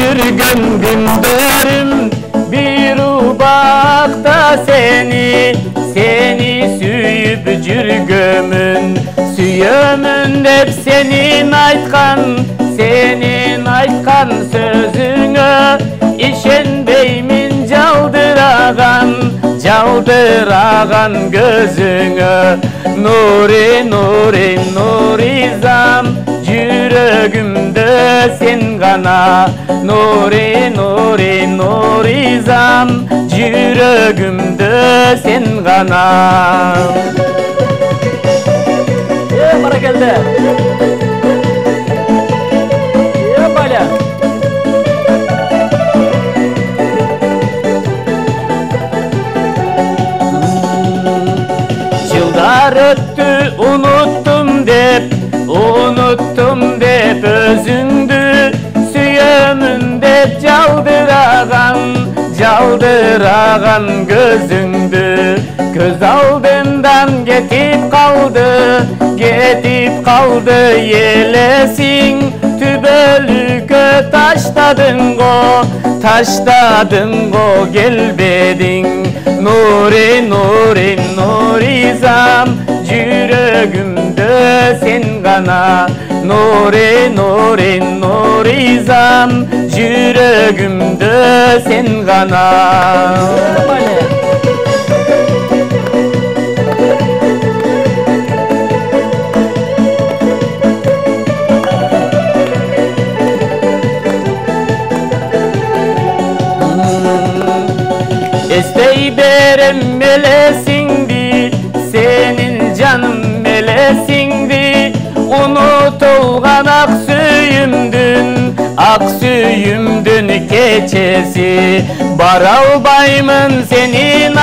жүргөн күндөрүм bir ubakta seni sүйүp жүргөмүн сүйөмүн деп senin айтқан сөзүңө ишенбеймин жалдыраган gözüңө Nurизам жүрөгүмдө сен гана Nurизам жүрөгүмдө сен гана Баракелде Баля Жылдар өттү уnuttум деп өзүңдү сүйөмүн деп жалдыраган көзүңдү көз алдымдан кетип калды елесиң түбөлүккө таштадың го келбедиң Nurизам жүрөгүмдө сен гана Nurизам жүрөгүмдө сен гана Estey berem melesingdi senin canım melesingdi unutulgan ak suyumdün keçesi bara albaymın senin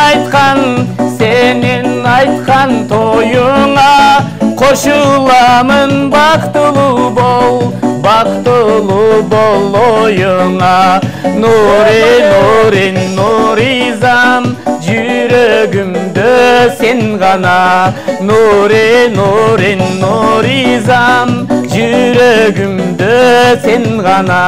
айтқан toyuna koşulamın baktulu bol oyuna Nurизам жүрөгүмдө сен гана Nurизам жүрөгүмдө сен гана